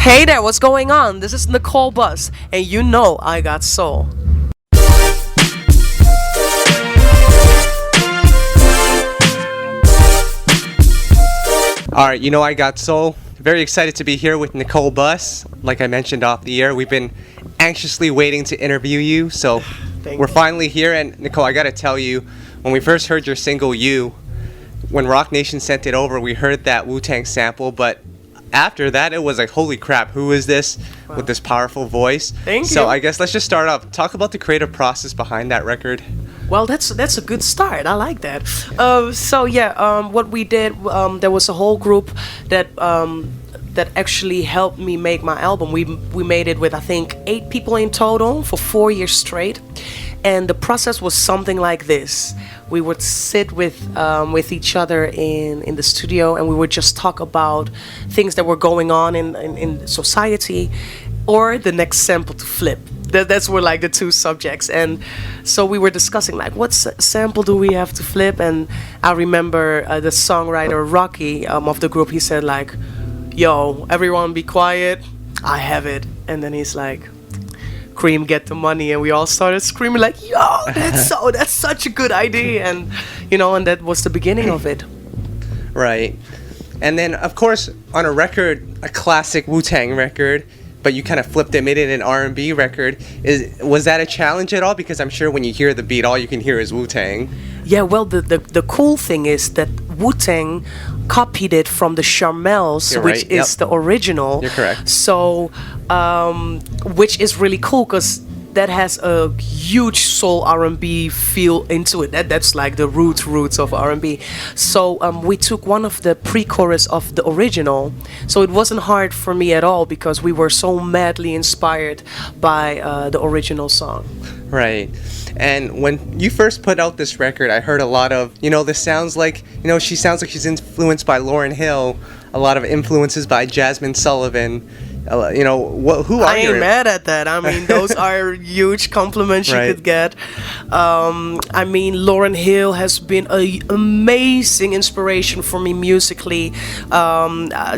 Hey there, what's going on? This is Nicole Bus, and you know I got soul. All right, you know I got soul. Very excited to be here with Nicole Bus. Like I mentioned off the air, we've been anxiously waiting to interview you, so we're finally here. And Nicole, I gotta tell you, when we first heard your single "You," when Roc Nation sent it over, we heard that Wu-Tang sample, but after that, it was like, holy crap, who is this with this powerful voice? Thank you. So I guess let's just start off. Talk about the creative process behind that record. Well, that's a good start. I like that. What we did, there was a whole group that actually helped me make my album. We made it with, I think, 8 people in total for 4 years straight, and the process was something like this. We would sit with each other in the studio, and we would just talk about things that were going on in society, or the next sample to flip. That's were like the two subjects, and so we were discussing like what sample do we have to flip. And I remember the songwriter Rocky of the group. He said like, "Yo, everyone, be quiet. I have it." And then he's like, "Cream, get the money," and we all started screaming like, "Yo, that's such a good idea!" And and that was the beginning of it. Right, and then of course on a record, a classic Wu-Tang record, but you kind of flipped it, made it an R&B record. Was that a challenge at all? Because I'm sure when you hear the beat, all you can hear is Wu-Tang. Yeah, well, the cool thing is that Wu-Tang copied it from the Charmels, which is the original. You're correct. So, which is really cool because that has a huge soul R&B feel into it. That's like the roots of R&B. So we took one of the pre-chorus of the original. So it wasn't hard for me at all because we were so madly inspired by the original song. Right. And when you first put out this record, I heard a lot of, this sounds like, she sounds like she's influenced by Lauryn Hill, a lot of influences by Jazmine Sullivan. Who are you? I ain't mad at that. I mean, those are huge compliments you could get. I mean, Lauryn Hill has been an amazing inspiration for me musically.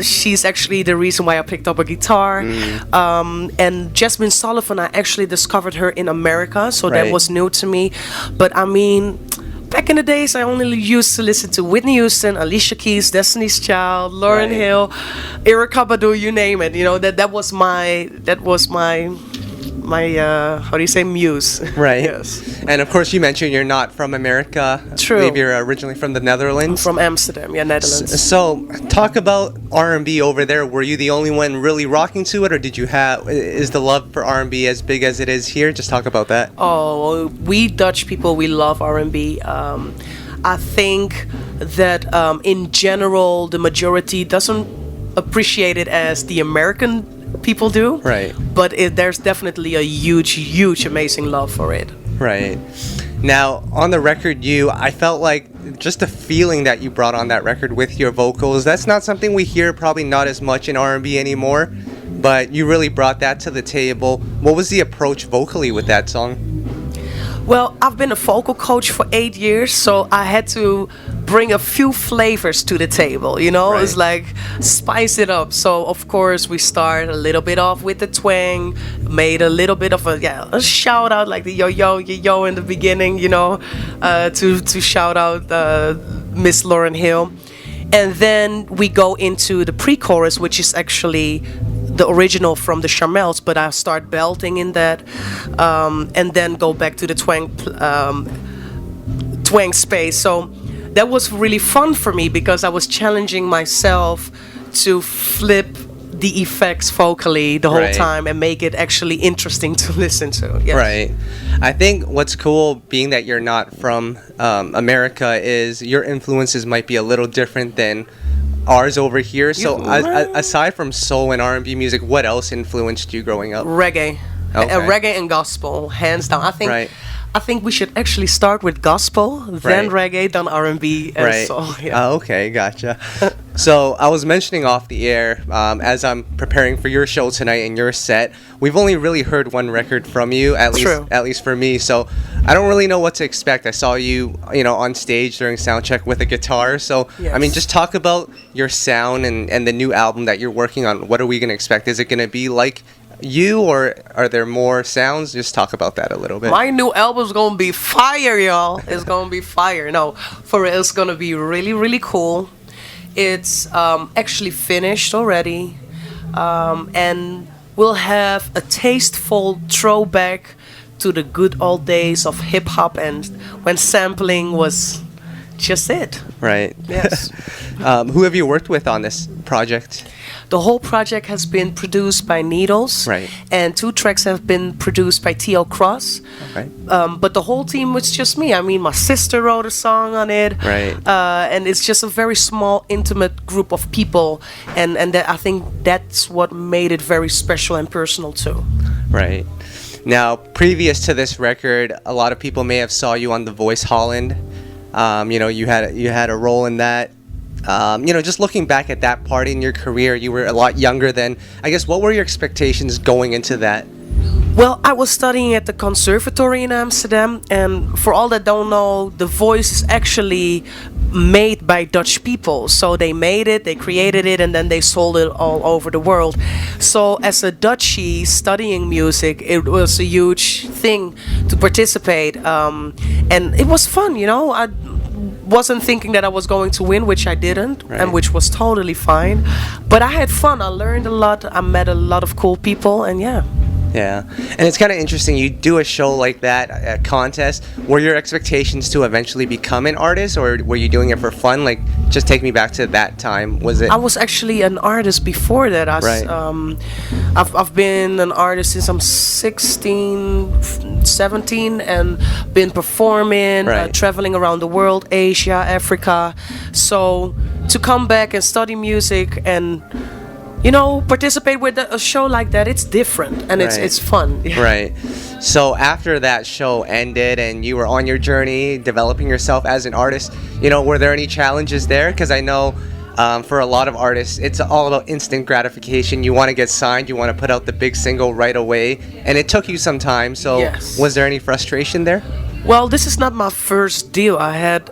She's actually the reason why I picked up a guitar. And Jazmine Sullivan, I actually discovered her in America, so that was new to me. But I mean, back in the days, I only used to listen to Whitney Houston, Alicia Keys, Destiny's Child, Lauryn Hill, Erykah Badu, you name it. That was my how do you say, muse. Right. Yes. And of course, you mentioned you're not from America. True. Maybe you're originally from the Netherlands. I'm from Amsterdam, Netherlands. So talk about R&B over there. Were you the only one really rocking to it, or is the love for R&B as big as it is here? Just talk about that. Oh, we Dutch people, we love R&B. I think that in general, the majority doesn't appreciate it as the American people do. Right. But there's definitely a huge, amazing love for it. Right. Now, on the record, I felt like just the feeling that you brought on that record with your vocals, that's not something we hear probably not as much in R&B anymore, but you really brought that to the table. What was the approach vocally with that song? Well, I've been a vocal coach for 8 years, so I had to bring a few flavors to the table, Right. It's like spice it up. So of course we start a little bit off with the twang, made a little bit of a shout out like the yo in the beginning, to shout out Miss Lauryn Hill. And then we go into the pre-chorus, which is actually the original from the Charmels, but I start belting in that, and then go back to the twang space. So that was really fun for me because I was challenging myself to flip the effects vocally the whole time and make it actually interesting to listen to. Yes. Right. I think what's cool, being that you're not from America, is your influences might be a little different than ours over here. So aside from soul and R&B music, what else influenced you growing up? Reggae. Okay. Reggae and gospel, hands down. I think I think we should actually start with gospel, then Right. reggae, then R&B, and Right. soul. Yeah. Oh, okay, gotcha. So I was mentioning off the air, as I'm preparing for your show tonight and your set, we've only really heard one record from you, True. at least for me. So I don't really know what to expect. I saw you, on stage during soundcheck with a guitar. So I mean, Yes. just talk about your sound and the new album that you're working on. What are we gonna expect? Is it gonna be like you, or are there more sounds? Just talk about that a little bit. My new album's gonna be fire, y'all. It's gonna be fire. No, for real, it's gonna be really, really cool. It's actually finished already, and we'll have a tasteful throwback to the good old days of hip hop and when sampling was just it. Right. Yes. Who have you worked with on this project? The whole project has been produced by Needles, Right. and 2 tracks have been produced by T.O. Cross. Okay. But the whole team was just me. I mean, my sister wrote a song on it, Right. And it's just a very small, intimate group of people, and that, I think that's what made it very special and personal too. Right. Now, previous to this record, a lot of people may have saw you on The Voice Holland. You had a role in that. Just looking back at that part in your career, you were a lot younger then. I guess, what were your expectations going into that? Well, I was studying at the conservatory in Amsterdam, and for all that don't know, The Voice is actually made by Dutch people. So they made it, they created it, and then they sold it all over the world. So as a Dutchie studying music, it was a huge thing to participate, and it was fun. I wasn't thinking that I was going to win, which I didn't, Right. and which was totally fine. But I had fun. I learned a lot. I met a lot of cool people, and yeah. Yeah, and it's kind of interesting. You do a show like that, a contest. Were your expectations to eventually become an artist, or were you doing it for fun? Like, just take me back to that time. Was it? I was actually an artist before that. Right. I've been an artist since I'm 16, 17, and been performing, Right. traveling around the world, Asia, Africa. So to come back and study music and participate with a show like that, it's different and Right. it's fun. Right. So after that show ended and you were on your journey developing yourself as an artist, were there any challenges there? Because I know for a lot of artists, it's all about instant gratification. You want to get signed, you want to put out the big single right away, and it took you some time. So Yes. was there any frustration there? Well, this is not my first deal. I had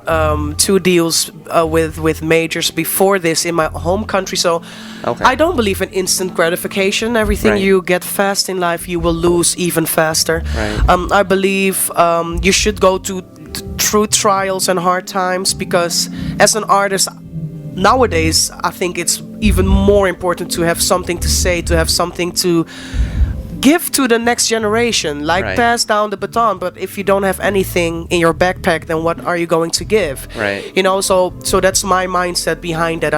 2 deals with majors before this in my home country. So Okay. I don't believe in instant gratification. Everything Right. you get fast in life, you will lose even faster. Right. I believe you should go through trials and hard times, because as an artist nowadays, I think it's even more important to have something to say, to have something to give to the next generation, like Right. pass down the baton. But if you don't have anything in your backpack, then what are you going to give? Right. So that's my mindset behind that.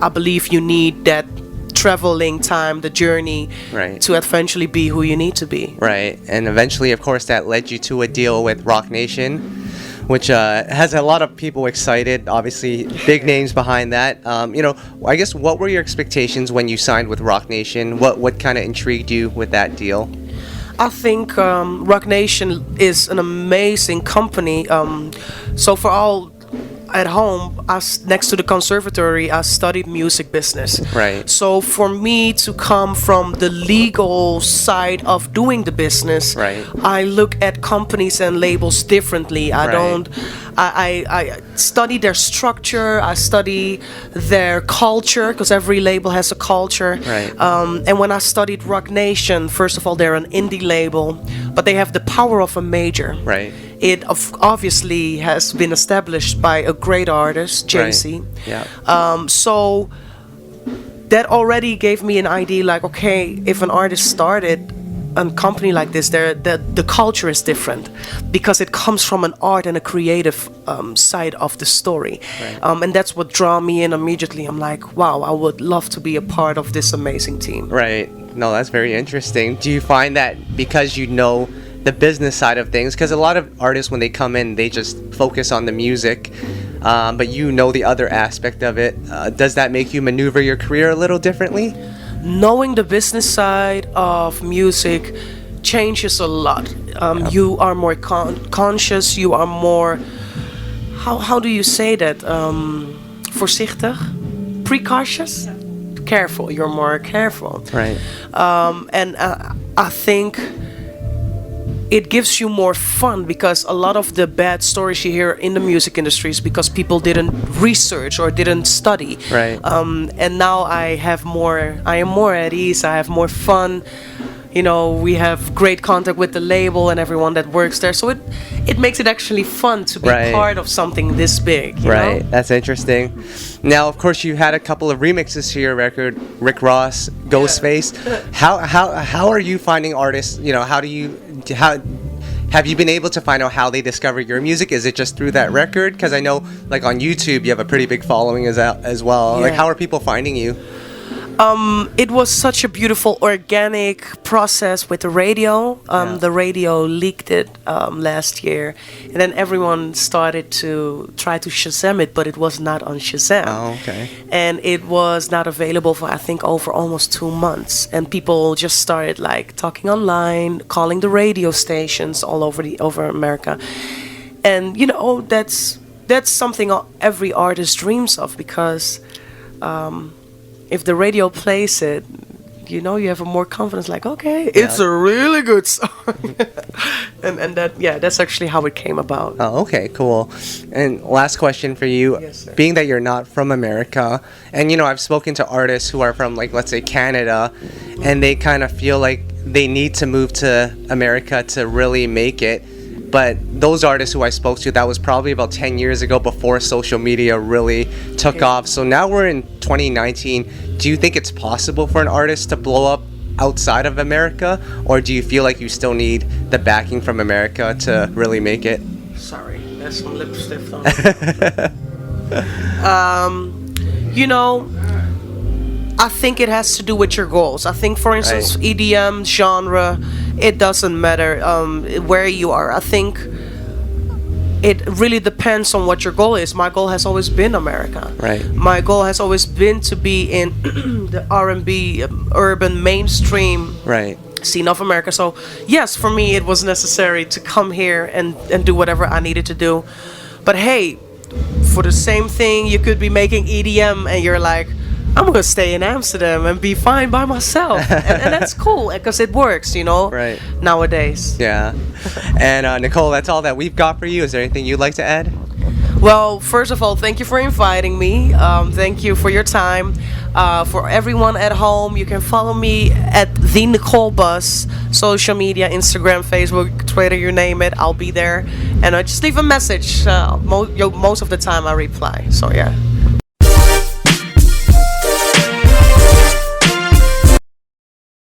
I believe you need that traveling time, the journey, Right. to eventually be who you need to be. Right, and eventually, of course, that led you to a deal with Roc Nation, which has a lot of people excited. Obviously, big names behind that. I guess, what were your expectations when you signed with Roc Nation? What kind of intrigued you with that deal? I think Roc Nation is an amazing company. So for all at home, next to the conservatory, I studied music business. Right. So for me to come from the legal side of doing the business, Right. I look at companies and labels differently. Right. I study their structure. I study their culture, because every label has a culture. Right. And when I studied Roc Nation, first of all, they're an indie label, but they have the power of a major. Right. It obviously has been established by a great artist, Jay-Z. Right. Yeah. So that already gave me an idea, like, okay, if an artist started a company like this, the culture is different, because it comes from an art and a creative side of the story. Right. And that's what drew me in immediately. I'm like, wow, I would love to be a part of this amazing team. Right. No, that's very interesting. Do you find that because you know the business side of things, because a lot of artists, when they come in, they just focus on the music, but you know the other aspect of it, does that make you maneuver your career a little differently? Knowing the business side of music changes a lot. You are more conscious. You are more. How do you say that? Voorzichtig, precautious, careful. You're more careful. Right. And I think it gives you more fun, because a lot of the bad stories you hear in the music industry is because people didn't research or didn't study. Right. And now I am more at ease. I have more fun. You know, we have great contact with the label and everyone that works there. So it makes it actually fun to be part of something this big. You know? That's interesting. Now, of course, you had a couple of remixes to your record, Rick Ross, Ghostface. How are you finding artists? You know, how have you been able to find out how they discover your music? Is it just through that record? Because I know, like on YouTube, you have a pretty big following as well. Yeah. Like, how are people finding you? It was such a beautiful organic process with the radio. The radio leaked it last year, and then everyone started to try to Shazam it, but it was not on Shazam. Oh, okay. And it was not available for, I think, over almost 2 months. And people just started like talking online, calling the radio stations all over America. And you know, that's something every artist dreams of, because if the radio plays it, you know, you have a more confidence, like, okay, it's a really good song. and that's actually how it came about. Oh, okay, cool. And last question for you. Yes, sir. Being that you're not from America, and, you know, I've spoken to artists who are from, like, let's say Canada, and they kind of feel like they need to move to America to really make it. But those artists who I spoke to, that was probably about 10 years ago, before social media really took off. So now we're in 2019. Do you think it's possible for an artist to blow up outside of America? Or do you feel like you still need the backing from America to really make it? Sorry, there's some lipstick on. You know, I think it has to do with your goals. I think, for instance, EDM genre, it doesn't matter where you are. I think it really depends on what your goal is. My goal has always been America. Right. My goal has always been to be in the R&B, urban, mainstream scene of America. So yes, for me it was necessary to come here and do whatever I needed to do. But hey, for the same thing, you could be making EDM and you're like, I'm gonna stay in Amsterdam and be fine by myself, and that's cool because it works, you know. Right. Nowadays. Yeah. And Nicole, that's all that we've got for you. Is there anything you'd like to add? Well, first of all, thank you for inviting me. Thank you for your time. For everyone at home, you can follow me at the Nicole Bus, social media, Instagram, Facebook, Twitter, you name it. I'll be there, and just leave a message. Most of the time, I reply. So yeah.